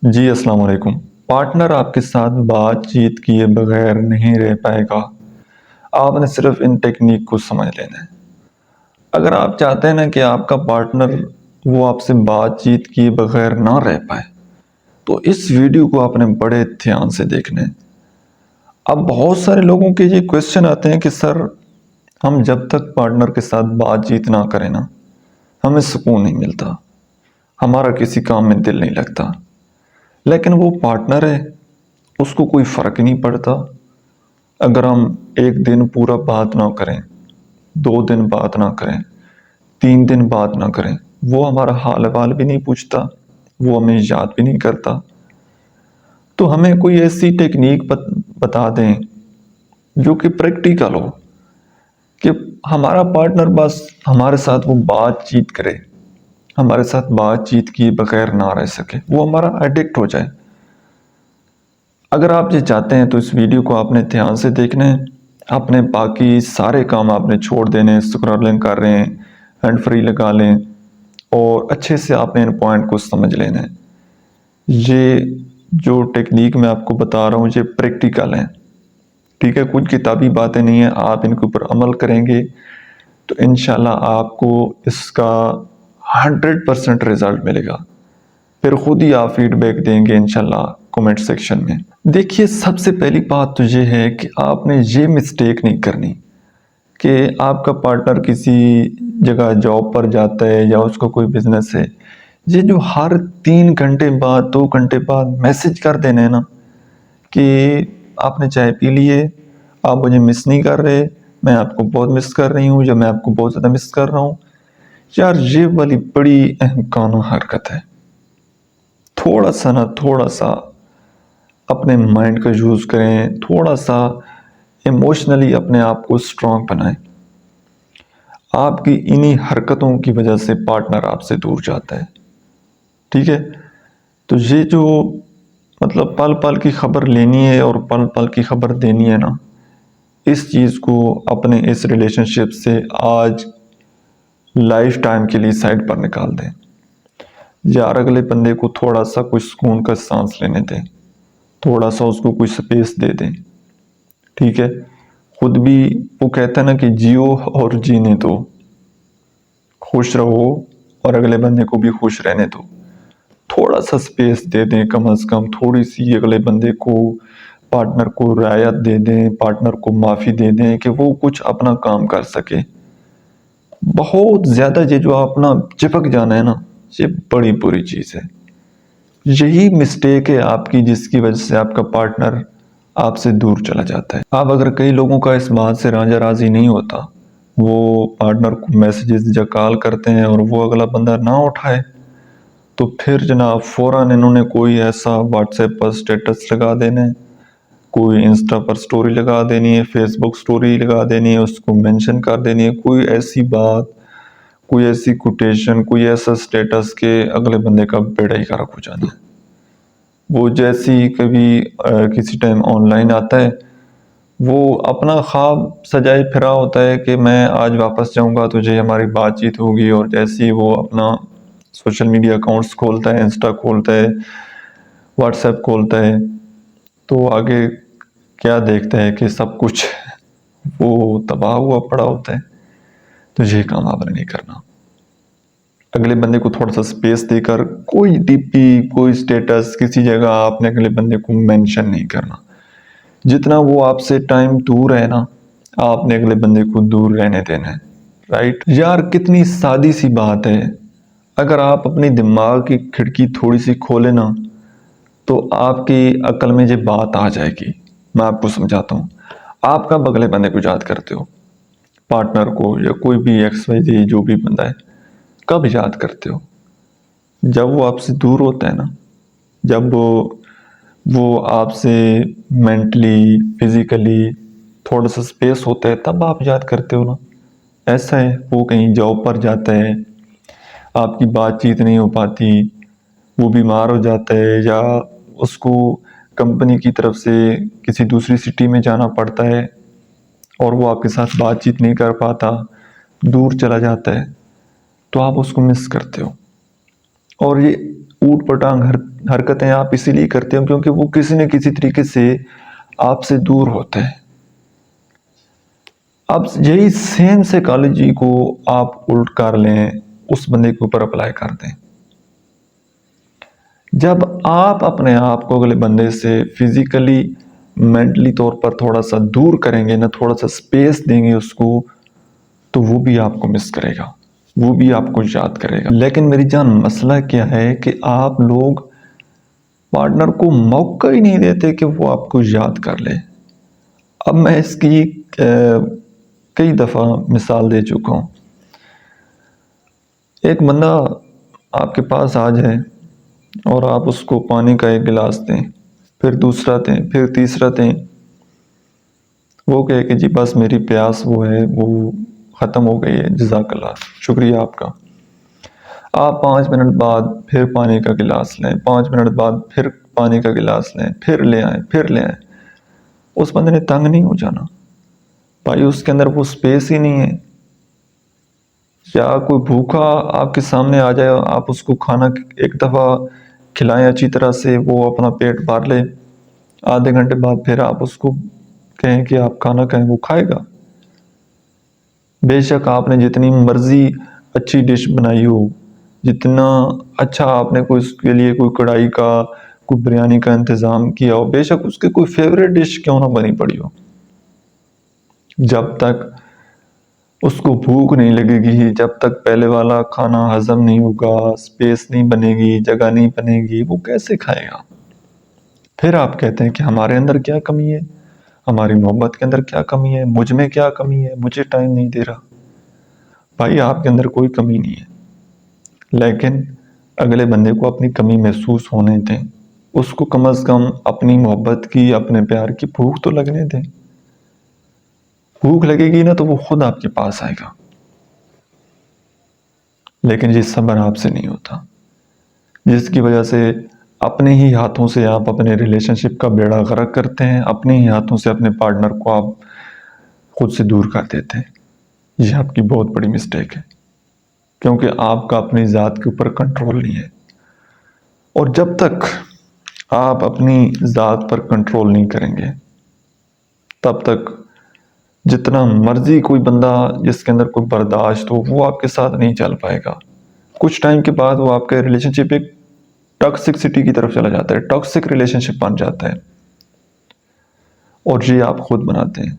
जी, अस्सलाम वालेकुम। पार्टनर आपके साथ बातचीत किए बगैर नहीं रह पाएगा। आपने सिर्फ़ इन टेक्नीक को समझ लेना है। अगर आप चाहते हैं ना कि आपका पार्टनर वो आपसे बातचीत किए बगैर ना रह पाए, तो इस वीडियो को आपने बड़े ध्यान से देखना है। अब बहुत सारे लोगों के ये क्वेश्चन आते हैं कि सर, हम जब तक पार्टनर के साथ बातचीत ना करें ना, हमें सुकून नहीं मिलता, हमारा किसी काम में दिल नहीं लगता। लेकिन वो पार्टनर है, उसको कोई फ़र्क ही नहीं पड़ता। अगर हम 1 दिन पूरा बात ना करें, 2 दिन बात ना करें, 3 दिन बात ना करें, वो हमारा हाल-अहवाल भी नहीं पूछता, वो हमें याद भी नहीं करता। तो हमें कोई ऐसी टेक्नीक बता दें, जो कि प्रैक्टिकल हो, कि हमारा पार्टनर बस हमारे साथ वो बातचीत करे, हमारे साथ बातचीत किए बगैर ना रह सके, वो हमारा एडिक्ट हो जाए। अगर आप ये चाहते हैं तो इस वीडियो को आपने ध्यान से देखना है। अपने बाकी सारे काम आपने छोड़ देने हैं, स्क्रॉलिंग कर रहे हैं, हैंड फ्री लगा लें और अच्छे से आपने इन पॉइंट को समझ लेना है। ये जो टेक्नीक मैं आपको बता रहा हूँ ये प्रैक्टिकल है, ठीक है? कुछ किताबी बातें नहीं है, आप इनके ऊपर अमल करेंगे तो इंशाल्लाह आपको इसका 100% रिजल्ट मिलेगा। फिर खुद ही आप फीडबैक देंगे इंशाल्लाह कमेंट सेक्शन में। देखिए, सबसे पहली बात तो ये है कि आपने ये मिस्टेक नहीं करनी कि आपका पार्टनर किसी जगह जॉब पर जाता है या उसका कोई बिजनेस है, ये जो हर 3 घंटे बाद 2 घंटे बाद मैसेज कर देना है ना कि आपने चाय पी ली है, आप मुझे मिस नहीं कर रहे, मैं आपको बहुत मिस कर रही हूँ या मैं आपको बहुत ज़्यादा मिस कर रहा हूँ। यार, ये वाली बड़ी अहमकाना हरकत है। थोड़ा सा अपने माइंड का यूज़ करें, थोड़ा सा इमोशनली अपने आप को स्ट्रांग बनाएं। आपकी इन्हीं हरकतों की वजह से पार्टनर आपसे दूर जाता है, ठीक है? तो ये जो मतलब पल पल की खबर लेनी है और पल पल की खबर देनी है ना, इस चीज़ को अपने इस रिलेशनशिप से आज लाइफ टाइम के लिए साइड पर निकाल दें। यार, अगले बंदे को थोड़ा सा कुछ सुकून का सांस लेने दें, थोड़ा सा उसको कुछ स्पेस दे दें, ठीक है? खुद भी वो कहता है ना कि जियो और जीने दो, खुश रहो और अगले बंदे को भी खुश रहने दो। थोड़ा सा स्पेस दे दें, कम से कम थोड़ी सी अगले बंदे को, पार्टनर को रियायत दे दें, पार्टनर को माफ़ी दे दें कि वो कुछ अपना काम कर सके। बहुत ज़्यादा ये जो अपना चिपक जाना है ना, ये बड़ी बुरी चीज़ है। यही मिस्टेक है आपकी जिसकी वजह से आपका पार्टनर आपसे दूर चला जाता है। अब अगर कई लोगों का इस बात से रांझा राज़ी नहीं होता, वो पार्टनर को मैसेजेस या कॉल करते हैं और वो अगला बंदा ना उठाए, तो फिर जनाब फ़ौरन इन्होंने कोई ऐसा व्हाट्सएप पर स्टेटस लगा देना है, कोई इंस्टा पर स्टोरी लगा देनी है, फेसबुक स्टोरी लगा देनी है, उसको मेंशन कर देनी है, कोई ऐसी बात, कोई ऐसी कोटेशन, कोई ऐसा स्टेटस के अगले बंदे का बेड़ा ही गर्क हो जाना है। वो जैसी कभी किसी टाइम ऑनलाइन आता है, वो अपना ख्वाब सजाए फिरा होता है कि मैं आज वापस जाऊंगा तो ये हमारी बातचीत होगी, और जैसे ही वो अपना सोशल मीडिया अकाउंट्स खोलता है, इंस्टा खोलता है, व्हाट्सएप खोलता है, तो आगे क्या देखता है कि सब कुछ वो तबाह हुआ पड़ा होता है। तो ये काम आपने नहीं करना। अगले बंदे को थोड़ा सा स्पेस देकर कोई डीपी, कोई स्टेटस किसी जगह आपने अगले बंदे को मेंशन नहीं करना। जितना वो आपसे टाइम दूर है ना, आपने अगले बंदे को दूर रहने देना है। राइट यार, कितनी सादी सी बात है। अगर आप अपनी दिमाग की खिड़की थोड़ी सी खोले ना, तो आपकी अकल में ये बात आ जाएगी। मैं आपको समझाता हूँ। आप कब अगले बंदे को याद करते हो, पार्टनर को या कोई भी एक्स वाई जी जो भी बंदा है, कब याद करते हो? जब वो आपसे दूर होता है ना, जब वो आपसे मेंटली, फिजिकली थोड़ा सा स्पेस होता है, तब आप याद करते हो ना। ऐसा है, वो कहीं जॉब पर जाता है, आपकी बातचीत नहीं हो पाती, वो बीमार हो जाता है या उसको कंपनी की तरफ से किसी दूसरी सिटी में जाना पड़ता है और वो आपके साथ बातचीत नहीं कर पाता, दूर चला जाता है, तो आप उसको मिस करते हो। और ये ऊट पटांग हरकतें आप इसीलिए करते हो क्योंकि वो किसी न किसी तरीके से आपसे दूर होते हैं। अब यही सेम साइकोलॉजी को आप उल्ट कर लें, उस बंदे के ऊपर अप्लाई कर दें। जब आप अपने आप को अगले बंदे से फिजिकली मेंटली तौर पर थोड़ा सा दूर करेंगे ना, थोड़ा सा स्पेस देंगे उसको, तो वो भी आपको मिस करेगा, वो भी आपको याद करेगा। लेकिन मेरी जान, मसला क्या है कि आप लोग पार्टनर को मौका ही नहीं देते कि वो आपको याद कर ले। अब मैं इसकी कई दफ़ा मिसाल दे चुका हूँ। एक बंदा आपके पास आ जाए और आप उसको पानी का एक गिलास दें, फिर दूसरा दें, फिर तीसरा दें, वो कहे कि जी बस मेरी प्यास वो है वो ख़त्म हो गई है, जज़ाकल्लाह, शुक्रिया आपका। आप 5 मिनट बाद फिर पानी का गिलास लें, 5 मिनट बाद फिर पानी का गिलास लें, फिर ले आएँ, फिर ले आएँ। उस बंदे ने तंग नहीं हो जाना भाई, उसके अंदर वो स्पेस ही नहीं है। या कोई भूखा आपके सामने आ जाए, आप उसको खाना एक दफ़ा खिलाएं अच्छी तरह से, वो अपना पेट भर ले, आधे घंटे बाद फिर आप उसको कहें कि आप खाना खाएं, वो खाएगा। बेशक आपने जितनी मर्जी अच्छी डिश बनाई हो, जितना अच्छा आपने कोई उसके लिए कोई कढ़ाई का, कोई बिरयानी का इंतज़ाम किया हो, बेशक उसकी कोई फेवरेट डिश क्यों ना बनी पड़ी हो, जब तक उसको भूख नहीं लगेगी, जब तक पहले वाला खाना हजम नहीं होगा, स्पेस नहीं बनेगी, जगह नहीं बनेगी, वो कैसे खाएगा? फिर आप कहते हैं कि हमारे अंदर क्या कमी है, हमारी मोहब्बत के अंदर क्या कमी है, मुझ में क्या कमी है, मुझे टाइम नहीं दे रहा। भाई आपके अंदर कोई कमी नहीं है, लेकिन अगले बंदे को अपनी कमी महसूस होने दें। उसको कम से कम अपनी मोहब्बत की, अपने प्यार की भूख तो लगने दें। भूख लगेगी ना तो वो खुद आपके पास आएगा। लेकिन ये सब्र आपसे नहीं होता, जिसकी वजह से अपने ही हाथों से आप अपने रिलेशनशिप का बेड़ा गर्क करते हैं, अपने ही हाथों से अपने पार्टनर को आप खुद से दूर कर देते हैं। ये आपकी बहुत बड़ी मिस्टेक है, क्योंकि आपका अपनी ज़ात के ऊपर कंट्रोल नहीं है। और जब तक आप अपनी ज़ात पर कंट्रोल नहीं करेंगे, तब तक जितना मर्जी कोई बंदा जिसके अंदर कोई बर्दाश्त हो, वो आपके साथ नहीं चल पाएगा। कुछ टाइम के बाद वो आपका रिलेशनशिप एक टॉक्सिसिटी की तरफ चला जाता है, टॉक्सिक रिलेशनशिप बन जाता है, और ये आप खुद बनाते हैं।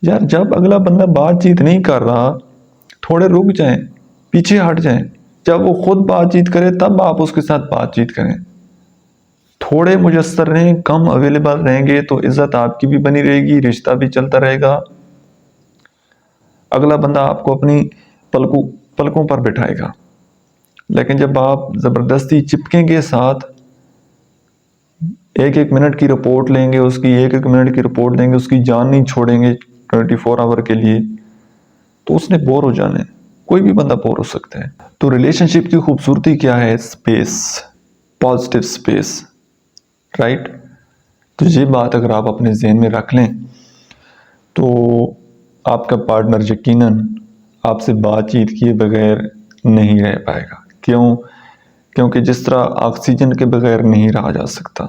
यार जब अगला बंदा बातचीत नहीं कर रहा, थोड़े रुक जाएं, पीछे हट जाएं। जब वो खुद बातचीत करे तब आप उसके साथ बातचीत करें। थोड़े मुयस्सर रहें, कम अवेलेबल रहेंगे तो इज्जत आपकी भी बनी रहेगी, रिश्ता भी चलता रहेगा। अगला बंदा आपको अपनी पलकों पर बिठाएगा। लेकिन जब आप ज़बरदस्ती चिपकेंगे साथ, एक एक मिनट की रिपोर्ट लेंगे उसकी, एक एक मिनट की रिपोर्ट देंगे उसकी, जान नहीं छोड़ेंगे 24 आवर के लिए, तो उसने बोर हो जाना है। कोई भी बंदा बोर हो सकता है। तो रिलेशनशिप की खूबसूरती क्या है? Space, positive space, right. तो ये बात अगर आप अपने जहन में रख लें तो आपका पार्टनर यकीनन आपसे बातचीत किए बगैर नहीं रह पाएगा। क्यों? क्योंकि जिस तरह ऑक्सीजन के बगैर नहीं रहा जा सकता,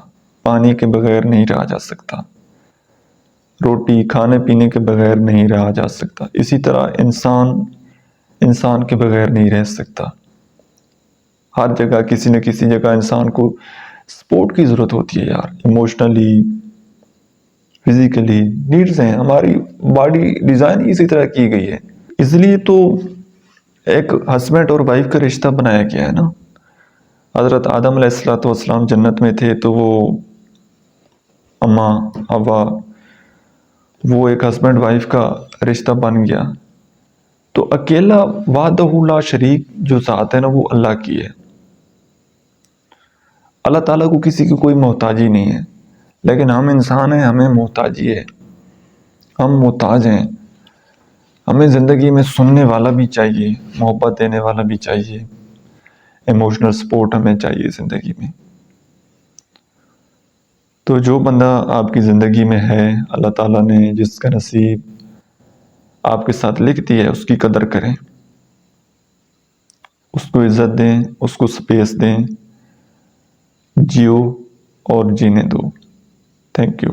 पानी के बगैर नहीं रहा जा सकता, रोटी खाने पीने के बगैर नहीं रहा जा सकता, इसी तरह इंसान के बगैर नहीं रह सकता। हर जगह किसी न किसी जगह इंसान को सपोर्ट की ज़रूरत होती है यार, इमोशनली, फिजिकली नीड्स हैं। हमारी बॉडी डिज़ाइन इसी तरह की गई है, इसलिए तो एक हस्बैंड और वाइफ का रिश्ता बनाया गया है ना। हज़रत आदम अलैहिस्सलाम जन्नत में थे, तो वो अम्मा हवा, वो एक हस्बैंड वाइफ का रिश्ता बन गया। तो अकेला वाहदहू ला शरीक जो ज़ात है ना, वो अल्लाह की है। अल्लाह ताला को किसी की कोई मोहताजी नहीं है, लेकिन हम इंसान हैं, हमें मोहताजी है, हम मोहताज हैं। हमें ज़िंदगी में सुनने वाला भी चाहिए, मोहब्बत देने वाला भी चाहिए, इमोशनल सपोर्ट हमें चाहिए ज़िंदगी में। तो जो बंदा आपकी ज़िंदगी में है, अल्लाह ताला ने जिसका नसीब आपके साथ लिख दिया है, उसकी कदर करें, उसको इज़्ज़त दें, उसको स्पेस दें, जियो और जीने दो। Thank you.